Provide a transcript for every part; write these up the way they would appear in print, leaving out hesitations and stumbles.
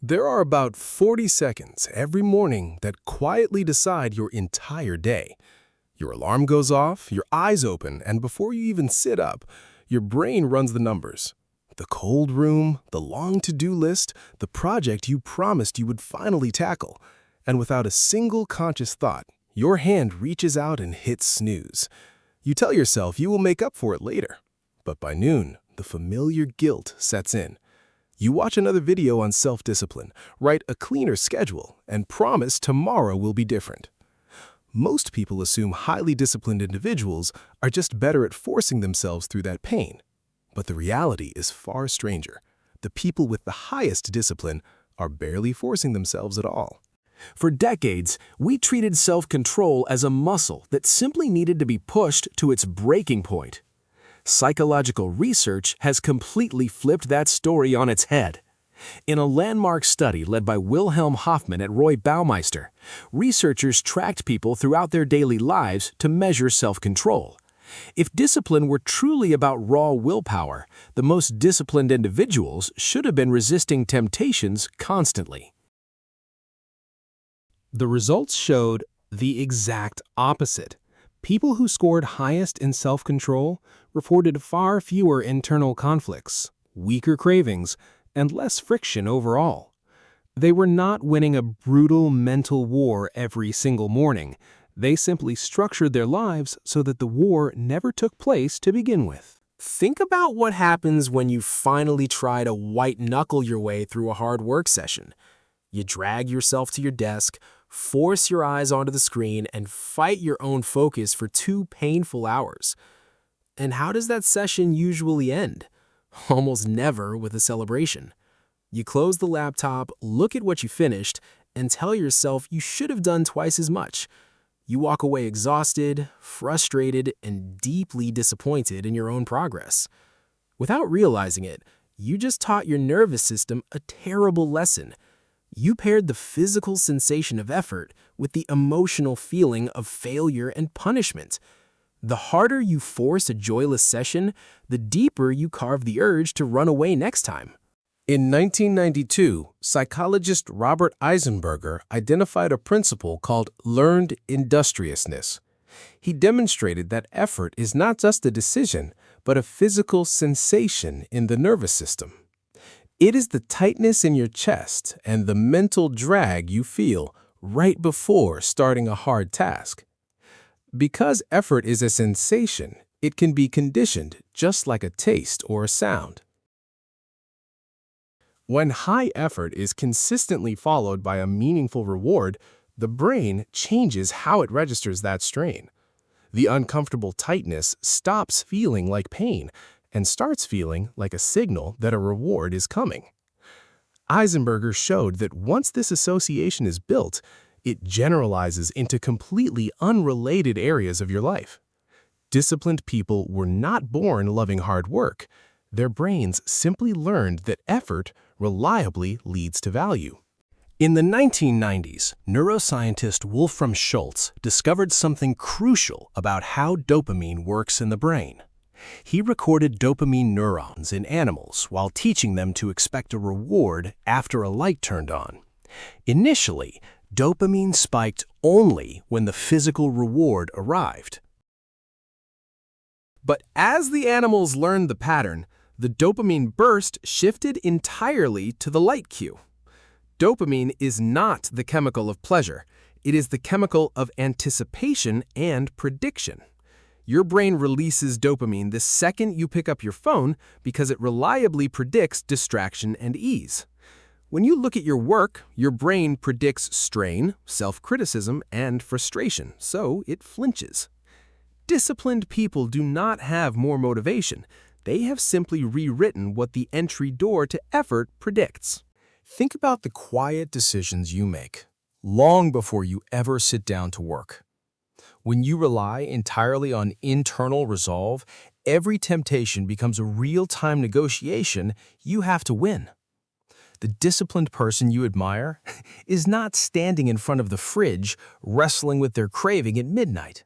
There are about 40 seconds every morning that quietly decide your entire day. Your alarm goes off, your eyes open, and before you even sit up, your brain runs the numbers. The cold room, the long to-do list, the project you promised you would finally tackle. And without a single conscious thought, your hand reaches out and hits snooze. You tell yourself you will make up for it later. But by noon, the familiar guilt sets in. You watch another video on self-discipline, write a cleaner schedule, and promise tomorrow will be different. Most people assume highly disciplined individuals are just better at forcing themselves through that pain. But the reality is far stranger. The people with the highest discipline are barely forcing themselves at all. For decades, we treated self-control as a muscle that simply needed to be pushed to its breaking point. Psychological research has completely flipped that story on its head. In a landmark study led by Wilhelm Hofmann at Baumeister, researchers tracked people throughout their daily lives to measure self-control. If discipline were truly about raw willpower, the most disciplined individuals should have been resisting temptations constantly. The results showed the exact opposite. People who scored highest in self-control reported far fewer internal conflicts, weaker cravings, and less friction overall. They were not winning a brutal mental war every single morning. They simply structured their lives so that the war never took place to begin with. Think about what happens when you finally try to white-knuckle your way through a hard work session. You drag yourself to your desk, force your eyes onto the screen, and fight your own focus for 2 painful hours. And how does that session usually end? Almost never with a celebration. You close the laptop, look at what you finished, and tell yourself you should have done twice as much. You walk away exhausted, frustrated, and deeply disappointed in your own progress. Without realizing it, you just taught your nervous system a terrible lesson. You paired the physical sensation of effort with the emotional feeling of failure and punishment. The harder you force a joyless session, the deeper you carve the urge to run away next time. In 1992, psychologist Robert Eisenberger identified a principle called learned industriousness. He demonstrated that effort is not just a decision, but a physical sensation in the nervous system. It is the tightness in your chest and the mental drag you feel right before starting a hard task. Because effort is a sensation, it can be conditioned just like a taste or a sound. When high effort is consistently followed by a meaningful reward, the brain changes how it registers that strain. The uncomfortable tightness stops feeling like pain and starts feeling like a signal that a reward is coming. Eisenberger showed that once this association is built, it generalizes into completely unrelated areas of your life. Disciplined people were not born loving hard work. Their brains simply learned that effort reliably leads to value. In the 1990s, neuroscientist Wolfram Schultz discovered something crucial about how dopamine works in the brain. He recorded dopamine neurons in animals while teaching them to expect a reward after a light turned on. Initially, dopamine spiked only when the physical reward arrived. But as the animals learned the pattern, the dopamine burst shifted entirely to the light cue. Dopamine is not the chemical of pleasure. It is the chemical of anticipation and prediction. Your brain releases dopamine the second you pick up your phone because it reliably predicts distraction and ease. When you look at your work, your brain predicts strain, self-criticism, and frustration, so it flinches. Disciplined people do not have more motivation. They have simply rewritten what the entry door to effort predicts. Think about the quiet decisions you make, long before you ever sit down to work. When you rely entirely on internal resolve, every temptation becomes a real-time negotiation you have to win. The disciplined person you admire is not standing in front of the fridge wrestling with their craving at midnight.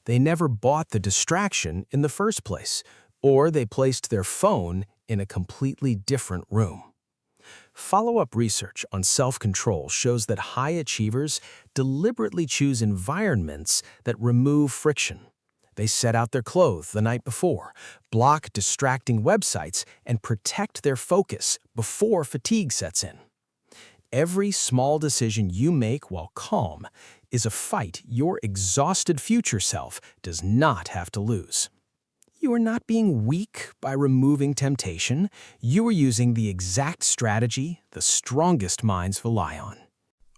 They never bought the distraction in the first place, or they placed their phone in a completely different room. Follow-up research on self-control shows that high achievers deliberately choose environments that remove friction. They set out their clothes the night before, block distracting websites, and protect their focus before fatigue sets in. Every small decision you make while calm is a fight your exhausted future self does not have to lose. You are not being weak by removing temptation. You are using the exact strategy the strongest minds rely on.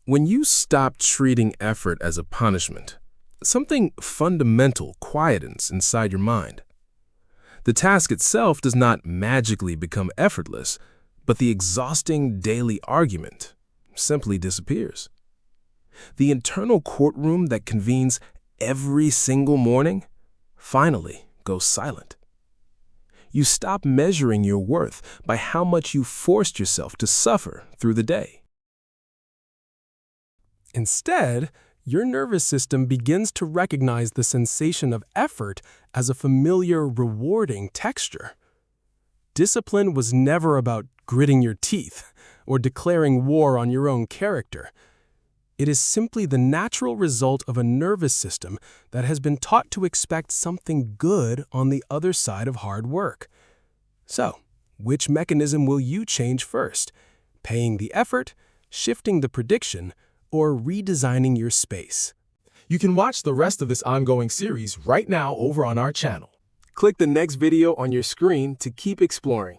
When you stop treating effort as a punishment, something fundamental quietens inside your mind. The task itself does not magically become effortless, but the exhausting daily argument simply disappears. The internal courtroom that convenes every single morning finally goes silent. You stop measuring your worth by how much you forced yourself to suffer through the day. Instead, your nervous system begins to recognize the sensation of effort as a familiar, rewarding texture. Discipline was never about gritting your teeth or declaring war on your own character. It is simply the natural result of a nervous system that has been taught to expect something good on the other side of hard work. So, which mechanism will you change first? Paying the effort, shifting the prediction, or redesigning your space? You can watch the rest of this ongoing series right now over on our channel. Click the next video on your screen to keep exploring.